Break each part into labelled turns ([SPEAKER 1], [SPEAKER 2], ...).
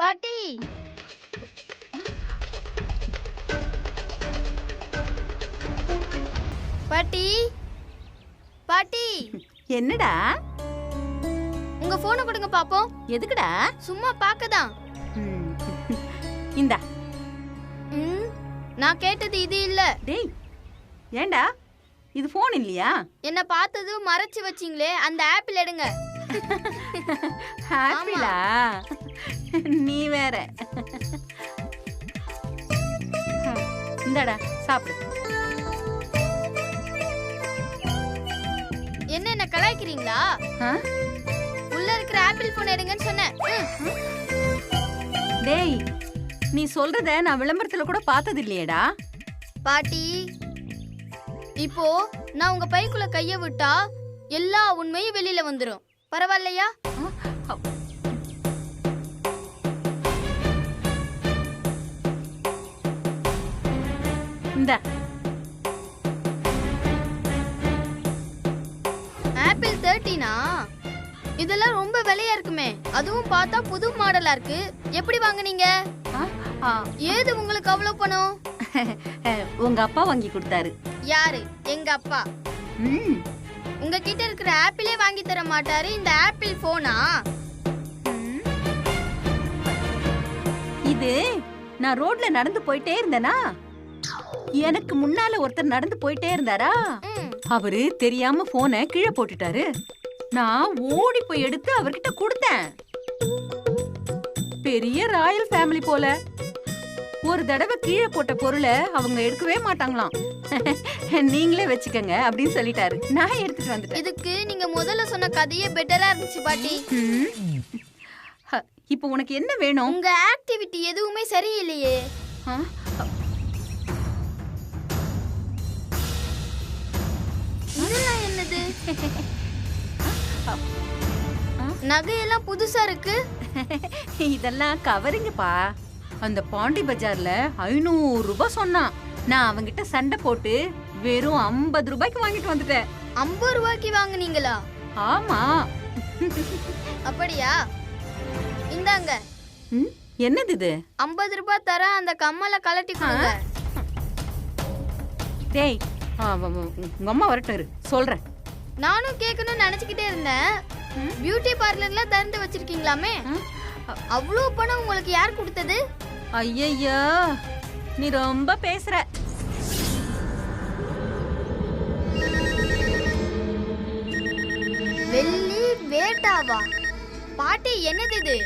[SPEAKER 1] பாட்டி பாட்டி பாட்டி
[SPEAKER 2] என்னடா?
[SPEAKER 1] உங்க போனை கொடுங்க பாப்போம்.
[SPEAKER 2] எதுக்குடா?
[SPEAKER 1] சும்மா பார்க்கதான்.
[SPEAKER 2] இந்தா.
[SPEAKER 1] நான் கேட்டது இது இல்ல.
[SPEAKER 2] டேய், ஏண்டா இது போன் இல்லையா?
[SPEAKER 1] என்ன பார்த்தது மறைச்சு வச்சீங்களே, அந்த ஆப்பிள் எடுங்க.
[SPEAKER 2] ஆப்பிளா? நீ வேற. இந்தாடா சாப்பிடு.
[SPEAKER 1] என்ன கலாய்க்கிறீங்களா? உள்ள இருக்கிற ஆப்பிள் போன் எடுங்கன்னு சொன்னேன்.
[SPEAKER 2] டேய், நீ சொல்றத நான் விளம்பரத்துல கூட பார்த்தது இல்லையேடா.
[SPEAKER 1] பாட்டி, இப்போ நான் உங்க பைக்குள்ள கைய விட்டா எல்லா உண்மையும் வெளியில வந்துரும். பரவாயில்லையா?
[SPEAKER 2] இந்த
[SPEAKER 1] ஆப்பிள் 13 இதெல்லாம் ரொம்ப விலையா இருக்குமே. அதுவும் பார்த்தா புது மாடலா இருக்கு. எப்படி வாங்குனீங்க? ஏது உங்களுக்கு அவ்வளவு பணம்?
[SPEAKER 2] உங்க அப்பா வாங்கி கொடுத்தாரு.
[SPEAKER 1] யாரு? எங்க அப்பா. உங்ககிட்ட இருக்கிற ஆப்பிளே வாங்கி தர மாட்டாரு, இந்த ஆப்பிள் போனா?
[SPEAKER 2] இது நான் ரோட்ல நடந்து போயிட்டே இருந்தேனா, எனக்கு முன்னால ஒருத்தர் நடந்து போயிட்டே இருந்தாரா, அவரு தெரியாம போனை கீழே போட்டுட்டாரு. நான் ஓடி போய் எடுத்து அவர்கிட்ட கொடுத்தேன். பெரிய ராயல் ஃபேமிலி போல. ஒரு தடவை கீழே போட்ட பொருளை அவங்க எடுக்கவே மாட்டாங்களாம். நீங்களே வச்சுக்கங்க அப்படின்னு சொல்லிட்டாரு. நான் எடுத்துட்டு வந்துட்டேன்.
[SPEAKER 1] இதுக்கு நீங்க முதல்ல சொன்ன கதையே பெட்டரா இருந்துச்சு பாட்டி.
[SPEAKER 2] இப்போ உனக்கு என்ன வேணும்?
[SPEAKER 1] உங்க ஆக்டிவிட்டி எதுவுமே சரியில்லையே. இதெல்லாம் என்னது? நகையெல்லாம் புதுசா இருக்கு.
[SPEAKER 2] இதெல்லாம் கவரிங்கப்பா. அந்த பாண்டி பஜார்ல 500 ரூபாய் சொன்னான். நான் அவங்கிட்ட சண்டை போட்டு வெறும் 50 ரூபாய்க்கு வாங்கிட்டு வந்துட்டேன்.
[SPEAKER 1] 50 ரூபாய்க்கு வாங்குனீங்களா?
[SPEAKER 2] ஆமா.
[SPEAKER 1] அப்படியா? இந்தாங்க.
[SPEAKER 2] என்னது இது?
[SPEAKER 1] 50 ரூபாய் தர அந்த கம்மலை கலட்டி கொடுங்க.
[SPEAKER 2] டேய், உங்க அம்மா வரட்டாரு சொல்றேன்.
[SPEAKER 1] நானும் கேட்கணும்னு நினைச்சுக்கிட்டே இருந்தேன். பியூட்டி பார்லர்ல திறந்து வச்சிருக்கீங்களாமே, அவ்வளவு பணம் உங்களுக்கு யார் கொடுத்தது?
[SPEAKER 2] ஐயையோ, நீ ரொம்ப பேசுற.
[SPEAKER 1] வெள்ளி வேட்டாவா? பாட்டி, என்னது இது?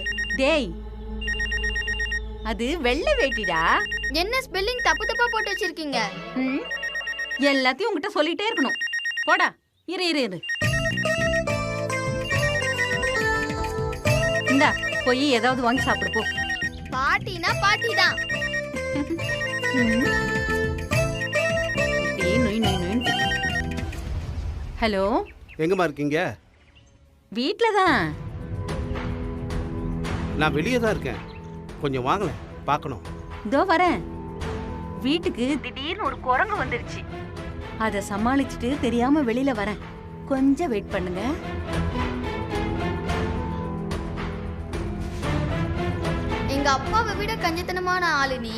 [SPEAKER 2] டேய், அது வெள்ளை வேட்டிடா.
[SPEAKER 1] என்ன ஸ்பெல்லிங் தப்பு தப்பா போட்டு வச்சிருக்கீங்க?
[SPEAKER 2] எல்லாத்தையும் உங்ககிட்ட சொல்லிட்டே இருக்கணும். போடா. இரு இரு இரு. இந்தா, போய் ஏதாவது வாங்கி சாப்பிடு போ.
[SPEAKER 1] பாட்டினா பாட்டி தான்.
[SPEAKER 2] ஹலோ,
[SPEAKER 3] எங்கம்மா இருக்கீங்க?
[SPEAKER 2] வீட்ல தான்.
[SPEAKER 3] நான் வெளியே தான் இருக்கேன். கொஞ்சம் வாங்களேன், பார்க்கணும்.
[SPEAKER 2] இதோ வரேன். வீட்டுக்கு திடீர்னு ஒரு குரங்கு வந்துருச்சு. அதை சமாளிச்சுட்டு தெரியாம வெளியில வரேன். கொஞ்சம் வெயிட் பண்ணுங்க.
[SPEAKER 1] எங்க அப்பாவை விட கஞ்சத்தனமான ஆளு நீ.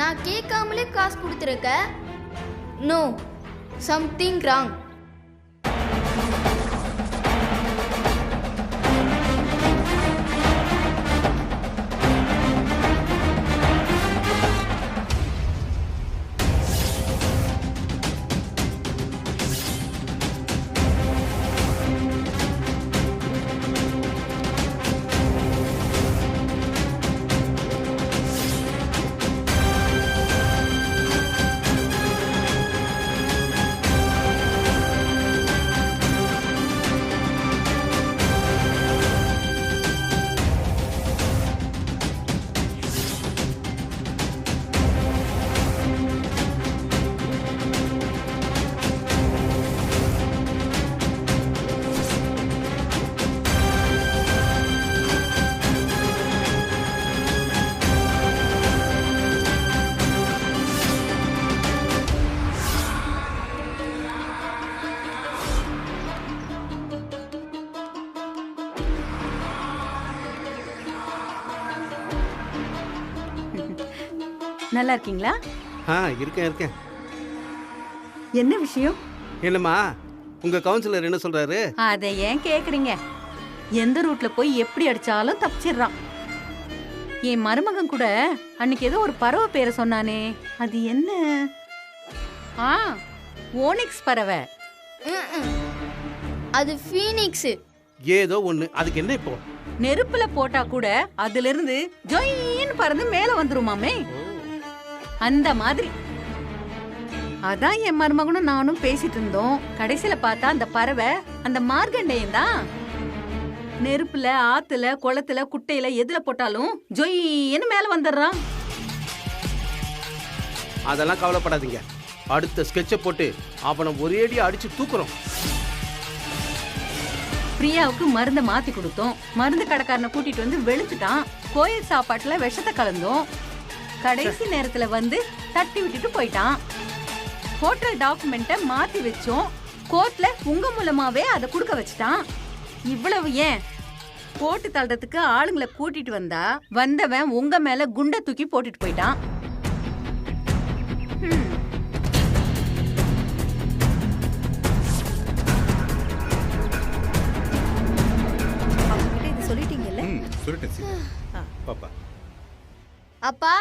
[SPEAKER 1] நான் கேட்காமலே காசு கொடுத்துருக்க. No, something wrong.
[SPEAKER 2] நல்லா இருக்கீங்களா?
[SPEAKER 3] இருக்கேன்.
[SPEAKER 2] என்ன விஷயம்?
[SPEAKER 3] இல்லம்மா, உங்க கவுன்சிலர் என்ன சொல்றாரு?
[SPEAKER 2] அதை ஏன் கேக்குறீங்க? எந்த ரூட்ல போய் எப்படி அடிச்சாலும் தப்பிச்சிடுறான். என் மருமகன் கூட அன்னைக்கு ஏதோ ஒரு பறவை பேரை சொன்னானே, அது என்ன? ஓனிக்ஸ் பறவை.
[SPEAKER 1] அது ஃபீனிக்ஸ்.
[SPEAKER 3] ஏதோ ஒண்ணு. அதுக்கு என்ன இப்போ?
[SPEAKER 2] நெருப்புல போட்டா கூட அதுல இருந்து ஜொயின்னு பறந்து மேல வந்துருமாமே, அந்த மாதிரி. அதான் என் மருமகனும் நானும் பேசிட்டு இருந்தோம். கடைசியில பார்த்தா அந்த பறவை அந்த மார்கண்டேயன் தான். நெருப்புல, ஆத்துல, குளத்துல, குட்டையில எதுல போட்டாலும் ஜொயின்னு மேல வந்துடுறான்.
[SPEAKER 3] அதெல்லாம் கவலைப்படாதீங்க. அடுத்த ஸ்கெட்சை போட்டு அவனை ஒரேடி அடிச்சு தூக்குறோம்.
[SPEAKER 2] பிரியாவுக்கு மருந்தை மாத்தி கொடுத்தோம். மருந்து கடைக்காரனை கூட்டிட்டு வந்து வெளுத்துட்டான். கோயில் சாப்பாட்டுல விஷத்தை கலந்தோம். கடைசி நேரத்துல வந்து தட்டி விட்டுட்டு போயிட்டான். ஹோட்டல் டாக்குமெண்ட்டை மாத்தி வச்சோம். கோர்ட்ல உங்க மூலமாவே அதை கொடுக்க வச்சுட்டான். இவ்வளவு ஏன், போட்டு தள்ளுறதுக்கு ஆளுங்களை கூட்டிட்டு வந்தவன் உங்க மேல குண்டை தூக்கி போட்டுட்டு போயிட்டான்.
[SPEAKER 1] சொல்லிட்டீங்கல்ல?
[SPEAKER 4] சொல்லிட்டேன் பாப்பா.
[SPEAKER 1] அப்பா,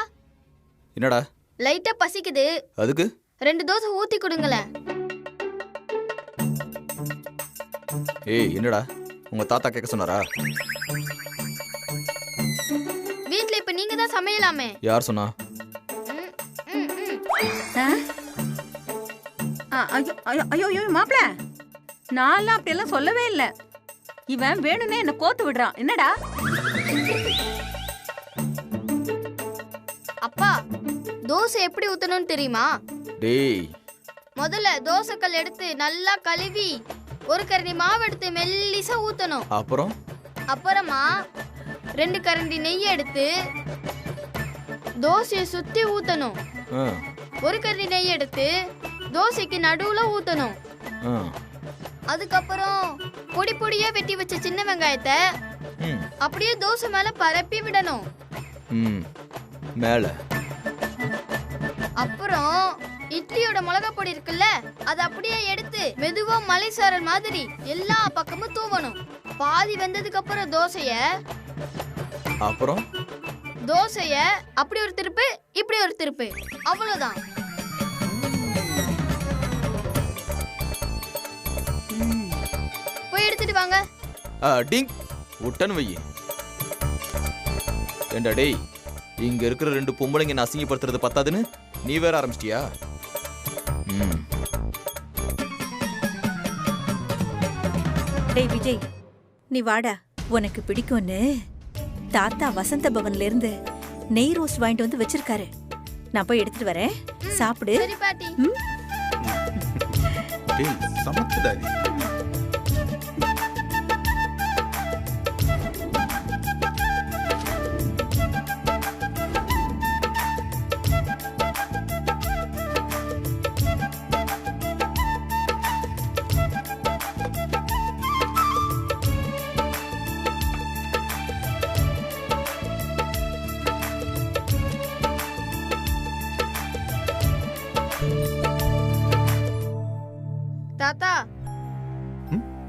[SPEAKER 4] என்னடா
[SPEAKER 1] லைட்டா பசிக்குது.
[SPEAKER 4] அதுக்கு
[SPEAKER 1] 2 தோசை ஊத்தி கொடுங்களேன்.
[SPEAKER 4] ஏய், என்னடா உங்க தாத்தா கேட்க சொன்னாரா?
[SPEAKER 1] வீட்ல இப்ப நீங்க தான் சமையலாமே.
[SPEAKER 4] யார் சொன்னா?
[SPEAKER 2] ஐயோ மாப்பிள, நான்லாம் அப்படியெல்லாம் சொல்லவே இல்லை. இவன் வேணும்னே என்ன கோத்து விடுறான். என்னடா?
[SPEAKER 1] அப்பா, தோசை எப்படி ஊத்தணும்னு தெரியுமா?
[SPEAKER 4] டேய்,
[SPEAKER 1] முதல்ல தோசைக்கல் எடுத்து நல்லா கழுவி ஒரு கரண்டி மாவு எடுத்து மெல்லிசா ஊத்தணும். அப்புறமா 2 கரண்டி நெய் எடுத்து தோசையை சுத்தி ஊத்தணும். ஒரு கரண்டி நெய் எடுத்து தோசைக்கு நடுவுல ஊத்தணும். அதுக்கப்புறம் பொடி பொடியா வெட்டி வச்ச சின்ன வெங்காயத்தை அப்படியே தோசை மேல பரப்பி விடணும்.
[SPEAKER 4] மேல
[SPEAKER 1] அப்புறம் இட்லியோட மிளகா பொடி இருக்குல்ல, அதை அப்படியே எடுத்து மெதுவா மலைசாரல் மாதிரி எல்லா பக்கமும் தூவணும். பாதி வெந்ததுக்கு அப்புறம் தோசைய அப்படி ஒரு திருப்பு, இப்படி ஒரு திருப்பு, அவ்வளவுதான். போய் எடுத்துட்டு வாங்க.
[SPEAKER 4] டிங் உட்டன் வை. ஏண்டா டேய், இங்க இருக்கிற 2 பொம்பளைங்க நான் அசிங்கப்படுத்துறது பத்தாதுன்னு நீ வேற ஆரம்பிச்சிட்டியா?
[SPEAKER 5] டேய் விஜய், நீ வாடா. உனக்கு பிடிக்கும்னு தாத்தா வசந்த பவன்ல இருந்து நெய் ரோஸ்ட் வாங்கிட்டு வந்து வச்சிருக்காரு. நான் போய் எடுத்துட்டு வரேன், சாப்பிடு.
[SPEAKER 1] சரி பாட்டி.
[SPEAKER 4] டேய் சமத்துடாடி.
[SPEAKER 1] தாத்தா,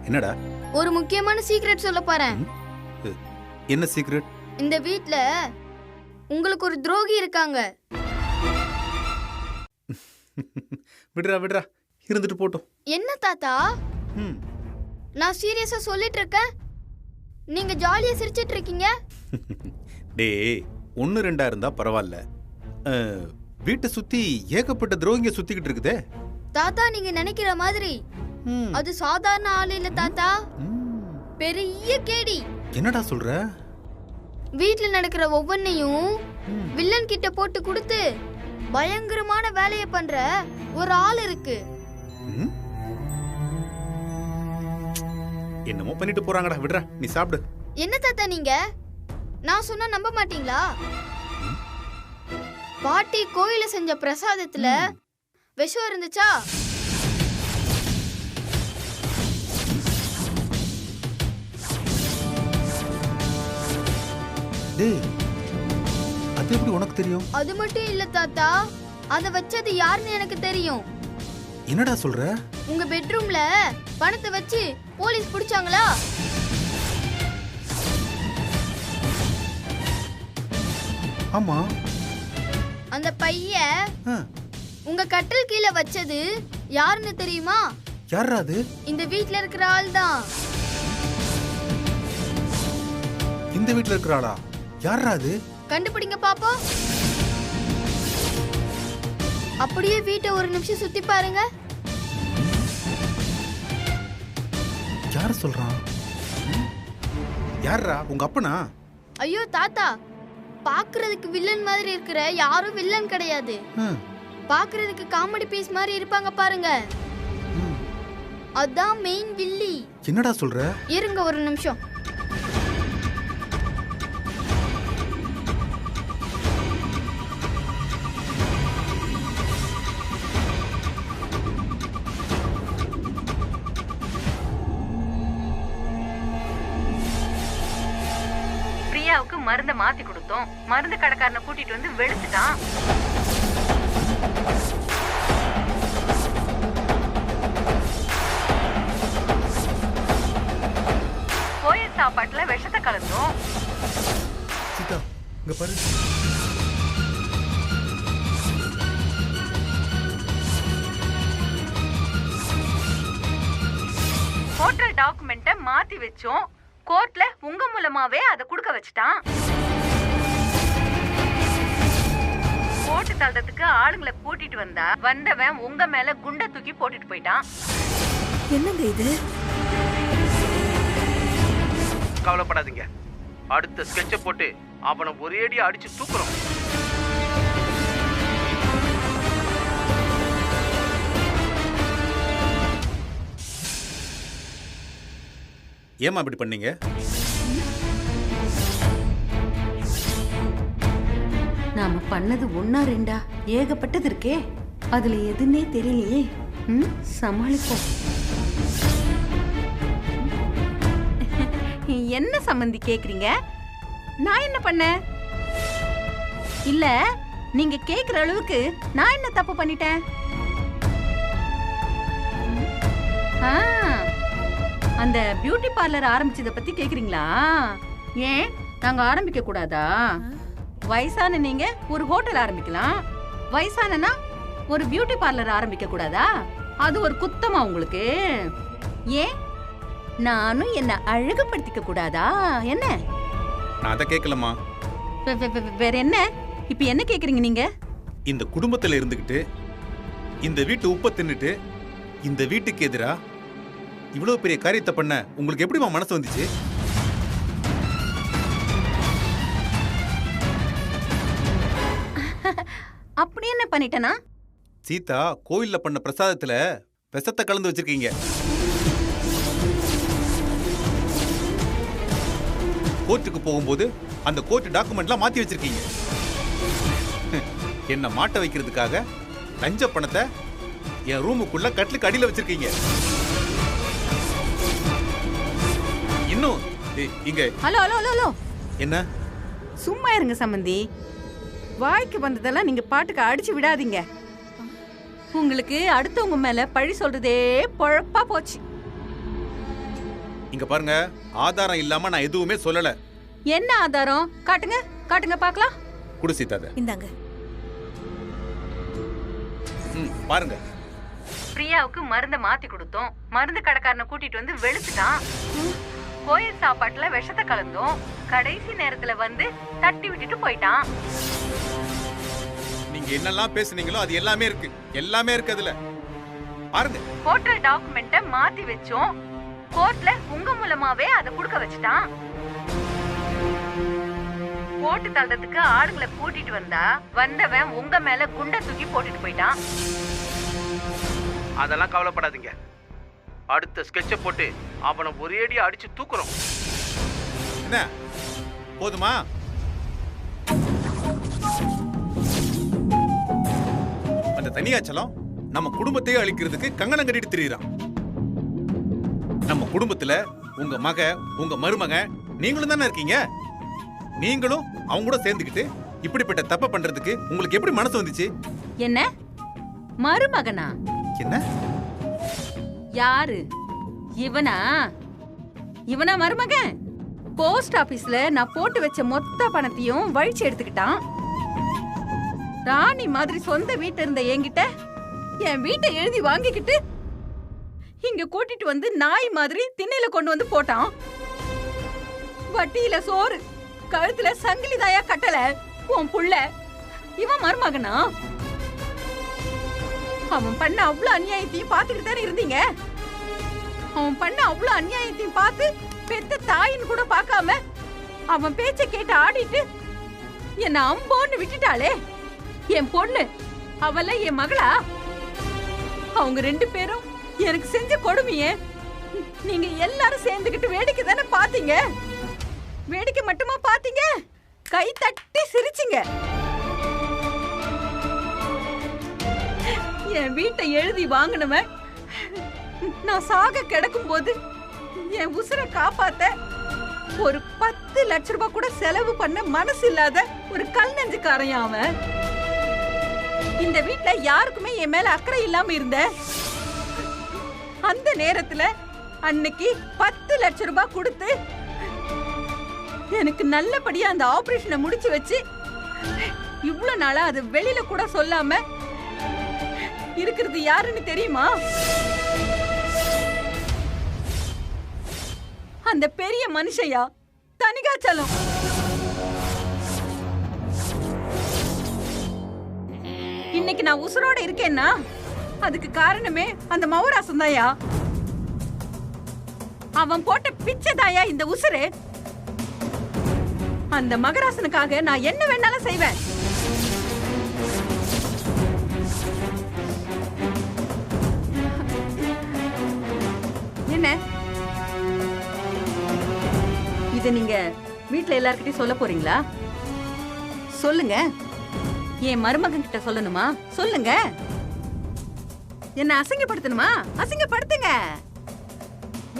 [SPEAKER 4] என்னடா?
[SPEAKER 1] ஒரு முக்கியமான சீக்ரெட் சொல்ல போறேன்.
[SPEAKER 4] என்ன சீக்ரெட்?
[SPEAKER 1] இந்த வீட்ல உங்களுக்கு ஒரு துரோகி இருக்காங்க.
[SPEAKER 4] விடுறா இருந்துட்டு போட்டும்.
[SPEAKER 1] என்ன தாத்தா, நான் சீரியஸா சொல்லிட்டு இருக்கேன், நீங்க ஜாலியா சிரிச்சிட்டு இருக்கீங்க.
[SPEAKER 4] டேய், 1-2 இருந்தா பரவாயில்ல. வீட்டை சுத்தி ஏகப்பட்ட துரோகிங்க சுத்திக்கிட்டு இருக்குதே.
[SPEAKER 1] தாத்தா, நீங்க நினைக்கிற மாதிரி அது சாதாரண ஆள் இல்ல தாத்தா, பெரிய கேடி.
[SPEAKER 4] என்னடா சொல்ற?
[SPEAKER 1] வீட்ல நடக்கிற ஒவ்வொன்னையும் வில்லன் கிட்ட போட்டு கொடுத்து பயங்கரமான வேலையை பண்ற ஒரு ஆள் இருக்கு.
[SPEAKER 4] என்னமோ பண்ணிட்டு போறாங்கடா, விடுறா, நீ சாப்பிடு.
[SPEAKER 1] என்ன தாத்தா நீங்க, நான் சொன்னா நம்ப மாட்டீங்களா? பாட்டி கோயில செஞ்ச பிரசாதத்துல விஷம் இருந்துச்சா?
[SPEAKER 4] டேய்,
[SPEAKER 6] அது எப்படி உனக்கு தெரியும்?
[SPEAKER 1] அது மட்டும் இல்ல தாத்தா, அத வச்சது யாருன்னு எனக்கு தெரியும்.
[SPEAKER 6] என்னடா சொல்ற?
[SPEAKER 1] உங்க பெட்ரூம்ல பணத்தை வச்சு போலீஸ் பிடிச்சாங்களா?
[SPEAKER 6] ஆமா.
[SPEAKER 1] அந்த பைய
[SPEAKER 6] ஆ,
[SPEAKER 1] உங்க கட்டில் கீழே வச்சது யாருன்னு தெரியுமா?
[SPEAKER 6] யார்ரா அது?
[SPEAKER 1] இந்த வீட்ல இருக்கிற ஆள் தான்.
[SPEAKER 6] இந்த வீட்ல இருக்கிற ஆளா? யார்ரா அது?
[SPEAKER 1] கண்டுபிடிங்க பாப்போம். அப்படியே வீட்டை ஒரு நிமிஷம் சுத்தி பாருங்க.
[SPEAKER 6] யார் சொல்றான்? யார்ரா? உங்க அப்பனா?
[SPEAKER 1] ஐயோ தாத்தா, பாக்குறதுக்கு வில்லன் மாதிரி இருக்கிற யாரும் வில்லன் கிடையாது.
[SPEAKER 6] ம்,
[SPEAKER 1] பாக்குறதுக்கு காமெடி பீஸ் மாதிரி இருப்பாங்க பாருங்க,
[SPEAKER 6] ம்.
[SPEAKER 1] அதான் மெயின் வில்லி.
[SPEAKER 6] என்னடா சொல்ற?
[SPEAKER 1] இருங்க ஒரு நிமிஷம்.
[SPEAKER 2] பிரியாவுக்கு மருந்த மாத்தி கொடுத்தோம். மருந்து கடைக்காரனை கூட்டிட்டு வந்து வெளுத்துட்டான். கோயில் சாப்பாட்டுல விஷத்தை கலந்தோம்.
[SPEAKER 6] சீதா, இங்க பாரு.
[SPEAKER 2] ஹோட்டல் டாக்குமெண்ட்டை மாத்தி வச்சோம். கோர்ட்ல உங்க மூலமாவே அதை கொடுக்க வச்சுட்டான். போட்டு தள்ளுறதுக்கு ஆளுங்களை கூட்டிட்டு வந்தவன் உங்க மேல குண்டை தூக்கி போட்டுட்டு போயிட்டான்.
[SPEAKER 5] என்னங்க இது?
[SPEAKER 3] கவலைப்படாதீங்க, அடுத்த ஸ்கெட்சை போட்டு அவனை ஒரேடியா அடிச்சு தூக்குறோம்.
[SPEAKER 6] ஏமா இப்படி பண்ணீங்க?
[SPEAKER 2] நாம பண்ணது ஒன்னா ரெண்டா ஏகப்பட்டது இருக்கே, அதுல எதுன்னே தெரியலையே. சமாளிப்போம். என்ன சம்பந்தி கேக்குறீங்க? நான் என்ன பண்ணேன்? இல்ல, நீங்க கேக்குற அளவுக்கு நான் என்ன தப்பு பண்ணிட்டேன்? அந்த பியூட்டி பார்லர் ஆரம்பிச்சத பத்தி கேக்குறீங்களா? ஏன் நாங்க ஆரம்பிக்க கூடாதா? வயசான நீங்க ஒரு ஹோட்டல் ஆரம்பிக்கலாம், வயசானனா ஒரு பியூட்டி பார்லர் ஆரம்பிக்க கூடாதா? அது ஒரு குத்தமா உங்களுக்கு? ஏன் நானும் என்ன அழகுபடுத்திக்க கூடாதா? என்ன?
[SPEAKER 6] நான் அதை கேட்கலமா.
[SPEAKER 2] வேற என்ன? இப்ப என்ன கேக்குறீங்க நீங்க?
[SPEAKER 6] இந்த குடும்பத்துல இருந்துகிட்டு இந்த வீட்டு உப்பை தின்னுட்டு இந்த வீட்டுக்கு எதிரா இவ்வளவு பெரிய காரியத்தை பண்ண உங்களுக்கு எப்படிமா மனசு வந்துச்சு?
[SPEAKER 2] அப்படி என்ன பண்ணிட்டேனா?
[SPEAKER 6] சீதா, கோயில்ல பண்ண பிரசாதத்துல விஷத்தை கலந்து வச்சிருக்கீங்க. கோர்ட்டுக்கு போகும்போது அந்த கோர்ட் டாக்குமெண்ட்லாம் மாத்தி வச்சிருக்கீங்க. என்ன மாட்ட வைக்கிறதுக்காக லஞ்ச பணத்தை என் ரூமுக்குள்ள கட்டிலுக்கு அடியில வச்சிருக்கீங்க. இன்னும் இங்க
[SPEAKER 2] ஹலோ ஹலோ ஹலோ ஹலோ,
[SPEAKER 6] என்ன?
[SPEAKER 2] சும்மா இருங்க சம்பந்தி. வாய்க்கு வந்ததெல்லாம் நீங்க பாட்டுக்கு அடிச்சு விடாதீங்க. உங்களுக்கு அடுத்தவங்க மேல பழி சொல்றதே பொழப்பா போச்சு.
[SPEAKER 6] இங்க பாருங்க, ஆதாரம் இல்லாம நான் எதுவுமே சொல்லல.
[SPEAKER 2] என்ன ஆதாரம்? காட்டுங்க காட்டுங்க பார்க்கலாம்.
[SPEAKER 6] குடு சீதா,
[SPEAKER 5] இந்தாங்க.
[SPEAKER 6] பாருங்க.
[SPEAKER 2] பிரியாவுக்கு மருந்த மாத்தி கொடுத்தோம். மருந்து கடைக்காரனை கூட்டிட்டு வந்து வெளுத்துட்டான். கோயில் சாப்பாட்டுல விஷத்தை கலந்தோம். கடைசி நேரத்துல வந்து தட்டி விட்டுட்டு போயிட்டான்.
[SPEAKER 6] நீங்க என்னெல்லாம் பேசுனீங்களோ அது எல்லாமே இருக்கு, எல்லாமே இருக்கு அதுல. பாருங்க.
[SPEAKER 2] ஹோட்டல் டாக்குமெண்ட்டை மாத்தி வச்சோம். கோர்ட்ல உங்க மூலமாவே அதை கொடுக்க வச்சுட்டான். போட்டு தள்ளுறதுக்கு ஆளுங்களை கூட்டிட்டு வந்தவன் உங்க மேல குண்டை தூக்கி போட்டுட்டு போயிட்டான்.
[SPEAKER 3] அதெல்லாம் கவலைப்படாதீங்க, அடுத்த ஸ்கெட்சை போட்டு அவனை ஒரேடியா அடிச்சு தூக்குறோம்.
[SPEAKER 6] என்ன போதுமா? அந்த தனியாச்சலம் நம்ம குடும்பத்தையே அழிக்கிறதுக்கு கங்கணம் கட்டிட்டு திரியிறான். நம்ம குடும்பத்துல உங்க மக, உங்க மருமக, நீங்களும் தானே இருக்கீங்க. நீங்களும் அவங்க கூட சேர்ந்துக்கிட்டு இப்படிப்பட்ட தப்ப பண்றதுக்கு உங்களுக்கு எப்படி மனசு வந்துச்சு?
[SPEAKER 2] என்ன மருமகனா?
[SPEAKER 6] என்ன
[SPEAKER 2] யாரு இவனா? இவனா மருமகன்? போஸ்ட் ஆபீஸ்ல நான் போட்டு வச்ச மொத்த பணத்தையும் வழிச்சு எடுத்துக்கிட்டான். ராணி மாதிரி சொந்த வீட்டு இருந்த என்கிட்ட என் வீட்டை எழுதி வாங்கிக்கிட்டு இங்க கூட்டிட்டு வந்து நாய் மாதிரி திண்ணையில கொண்டு வந்து போட்டான். வட்டியில சோறு, கழுத்துல சங்கிலி தாயா கட்டல உன் புள்ள. இவன் மருமகனா? அவன் பண்ண அவ்வளவு அநியாயத்தையும் பார்த்துக்கிட்டு தானே இருந்தீங்க. அவன் பண்ண அவ்வளவு அநியாயத்தையும் பார்த்து பெத்த தாயின்னு கூட பார்க்காம அவன் பேச்ச கேட்டு ஆடிட்டு என்ன அம்போன்னு விட்டுட்டாளே என் பொண்ணு. அவள என் மகளா? அவங்க 2 பேரும் எனக்கு செஞ்ச கொடுமையே நீங்க எல்லாரும் சேர்ந்துகிட்டு வேடிக்கை தானே பாத்தீங்க. வேடிக்கை மட்டுமா பாத்தீங்க? கை தட்டி சிரிச்சிங்க. என் வீட்டை எழுதி வாங்கினவன் நான் சாக கிடக்கும் போது என் உசுரை காப்பாத்த ஒரு 10 லட்ச ரூபாய் கூட செலவு பண்ண மனசு இல்லாத ஒரு கல் நெஞ்சுக்காரன் அவன். இந்த வீட்ல யாருக்குமே என் மேல அக்கறை இல்லாம இருந்த அந்த நேரத்துல அன்னைக்கு 10 லட்ச ரூபாய் கொடுத்து எனக்கு நல்லபடியா அந்த ஆபரேஷனை முடிச்சு வச்சு இவ்வளவு நாளா அது வெளியில கூட சொல்லாம இருக்கிறது யாருன்னு தெரியுமா? அந்த பெரிய மனுஷயா தனிகாச்சலம். இன்னைக்கு நான் உசுரோட இருக்கேன்னா அதுக்கு காரணமே அந்த மௌராசம் தாயா. அவன் போட்ட பிச்சை தாயா இந்த உசுரு. அந்த மகராசனுக்காக நான் என்ன வேணாலும் செய்வேன். என்ன இத நீங்க வீட்ல எல்லார்கிட்டயும் சொல்ல போறீங்களா? சொல்லுங்க. என் மருமகன் கிட்ட சொல்லணுமா? சொல்லுங்க. என்ன அசிங்கப்படுத்தணுமா? அசிங்கப்படுத்துங்க.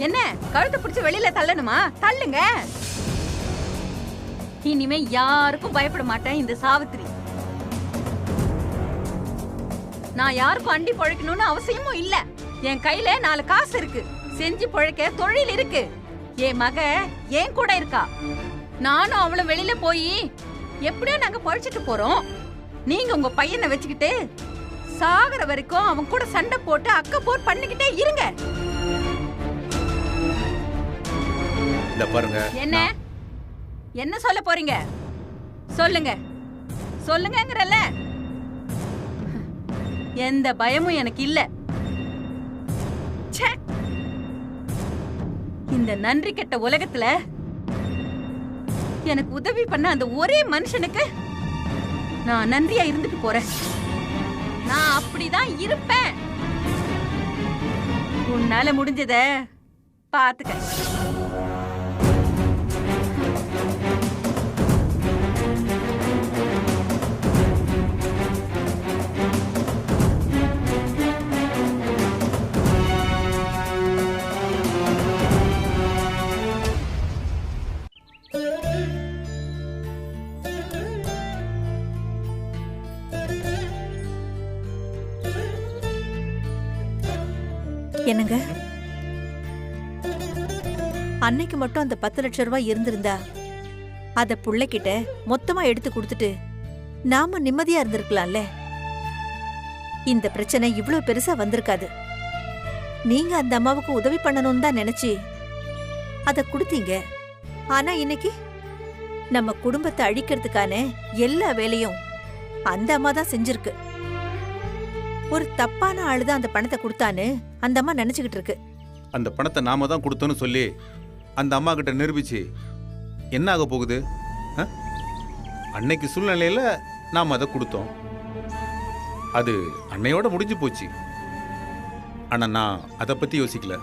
[SPEAKER 2] என்ன கழுத்தை பிடிச்சு வெளியில தள்ளணுமா? தள்ளுங்க. இனிமே யாருக்கும் பயப்பட மாட்டேன் இந்த சாவித்திரி. நான் யாருக்கும் அண்டி பொழைக்கணும்னு அவசியமும் இல்ல. என் கையில 4 காசு இருக்கு. செஞ்சு பொழைக்க தொழில் இருக்கு. என் மக என் கூட இருக்கா. நானும் அவளும் வெளியில போய் எப்படியோ நாங்க பொழைச்சிட்டு போறோம். நீங்க உங்க பையனை வச்சுக்கிட்டு சாகர வரைக்கும் அவன் கூட சண்டை போட்டு அக்க போர் பண்ணிக்கிட்டே இருங்க.
[SPEAKER 6] பாருங்க.
[SPEAKER 2] என்ன என்ன சொல்ல போறீங்க? சொல்லுங்க. சொல்லுங்கங்கறல்ல. எந்த பயமும் எனக்கு இல்ல. ச்சே. இந்த நன்றி கெட்ட உலகத்துல எனக்கு உதவி பண்ண அந்த ஒரே மனுஷனுக்கு நான் நன்றியா இருந்துட்டு போறேன். நான் அப்படிதான் இருப்பேன். உன்னால முடிஞ்சத பாத்துக்க.
[SPEAKER 5] என்னங்க, அன்னைக்கு மட்டும் அந்த 10 லட்சம் ரூபாய் இருந்திருந்தா அத புள்ளைகிட்ட மொத்தமா எடுத்து கொடுத்துட்டு நாம நிம்மதியா இருந்திருக்கலாம்ல. இந்த பிரச்சனை இவ்ளோ பெருசா வந்திருக்காது. நீங்க அந்த அம்மாவுக்கு உதவி பண்ணணும்னு தான் நினைச்சு அத கொடுத்தீங்க. ஆனா இன்னைக்கு நம்ம குடும்பத்தை அழிக்கிறதுக்கான எல்லா வேலையும் அந்த அம்மா தான் செஞ்சிருக்கு. ஒரு தப்பான ஆளுதான் அந்த பணத்தை கொடுத்தான்னு அந்த அம்மா நினைச்சுக்கிட்டு இருக்கு.
[SPEAKER 6] அந்த பணத்தை நாம தான் கொடுத்தோன்னு சொல்லி அந்த அம்மா கிட்ட நிரூபிச்சு என்ன ஆக போகுது? அன்னைக்கு சூழ்நிலையில நாம் அதை கொடுத்தோம். அது அன்னையோட முடிஞ்சு போச்சு. ஆனா நான் அதை பத்தி யோசிக்கல.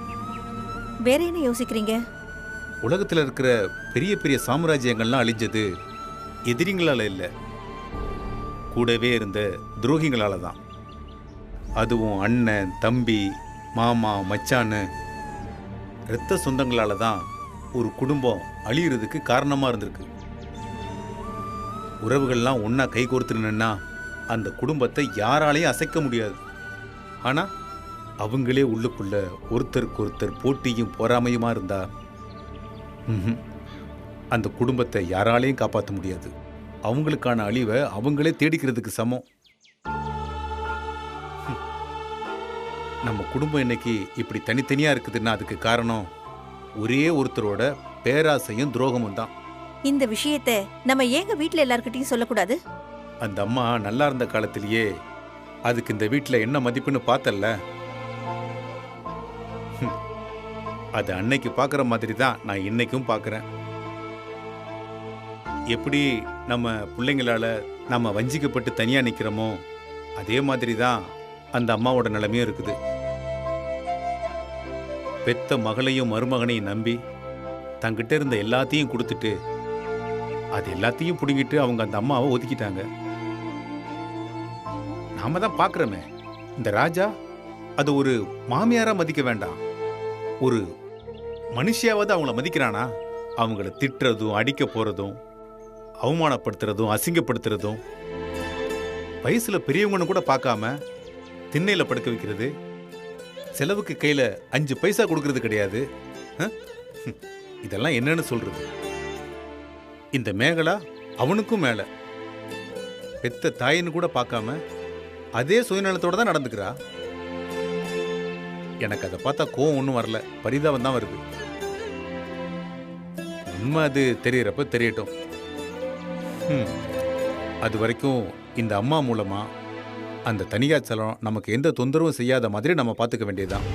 [SPEAKER 5] வேற என்ன யோசிக்கிறீங்க?
[SPEAKER 6] உலகத்துல இருக்கிற பெரிய பெரிய சாம்ராஜ்யங்கள்லாம் அழிஞ்சது எதிரிங்களால இல்ல, கூடவே இருந்த துரோகிங்களால தான். அதுவும் அண்ணன், தம்பி, மாமா, மச்சான்னு இரத்த சொந்தங்களால தான் ஒரு குடும்பம் அழியறதுக்கு காரணமா இருந்திருக்கு. உறவுகள்லாம் ஒன்றா கை கோர்த்துனா அந்த குடும்பத்தை யாராலையும் அசைக்க முடியாது. ஆனால் அவங்களே உள்ளுக்குள்ள ஒருத்தருக்கு ஒருத்தர் போட்டியும் பொறாமையுமா இருந்தா அந்த குடும்பத்தை யாராலையும் காப்பாற்ற முடியாது. அவங்களுக்கான அழிவை அவங்களே தேடிக்கிறதுக்கு சமம். நம்ம குடும்பம் இன்னைக்கு இப்படி தனித்தனியா இருக்குதுன்னா அதுக்கு காரணம் ஒரே ஒருத்தரோட பேராசையும் துரோகமும் தான்.
[SPEAKER 5] இந்த விஷயத்தை நம்ம ஏங்க வீட்ல எல்லார்கிட்டயும் சொல்லக்கூடாது?
[SPEAKER 6] அந்த அம்மா நல்லா இருந்த காலத்திலேயே அதுக்கு இந்த வீட்டில் என்ன மதிப்புன்னு பார்த்தல்ல, அது அன்னைக்கு பார்க்குற மாதிரி தான் நான் இன்னைக்கும் பார்க்குறேன். எப்படி நம்ம பிள்ளைங்களால நம்ம வஞ்சிக்கப்பட்டு தனியாக நிற்கிறோமோ அதே மாதிரி தான் அந்த அம்மாவோட நிலைமையும் இருக்குது. பெத்த மகளையும் மருமகனையும் நம்பி தங்கிட்ட இருந்த எல்லாத்தையும் கொடுத்துட்டு அது எல்லாத்தையும் பிடுங்கிட்டு அவங்க அந்த அம்மாவை ஒதுக்கிட்டாங்க. நாம தான் பார்க்குறோமே, இந்த ராஜா அது ஒரு மாமியாரா மதிக்க வேண்டாம், ஒரு மனுஷியாவது அவங்கள மதிக்கிறானா? அவங்கள திட்டுறதும் அடிக்க போறதும் அவமானப்படுத்துறதும் அசிங்கப்படுத்துறதும் வயசுல பெரியவங்கன்னு கூட பார்க்காம திண்ணையில படுக்க வைக்கிறது, செலவுக்கு கையில 5 பைசா கொடுக்கறது கிடையாது. இதெல்லாம் என்னன்னு சொல்றது? இந்த மேகலா அவனுக்கும் மேல பெத்த தாயின்னு கூட பார்க்காம அதே சுயநலத்தோட தான் நடந்துக்கிறா. எனக்கு அதை பார்த்தா கோவம் ஒன்றும் வரல, பரிதாபம் தான் வருது. உண்மை அது தெரியறப்ப தெரியட்டும். அது வரைக்கும் இந்த அம்மா மூலமா அந்த தனியாச்சலம் நமக்கு எந்த தொந்தரவும் செய்யாத மாதிரி நம்ம பார்த்துக்க வேண்டியதுதான்.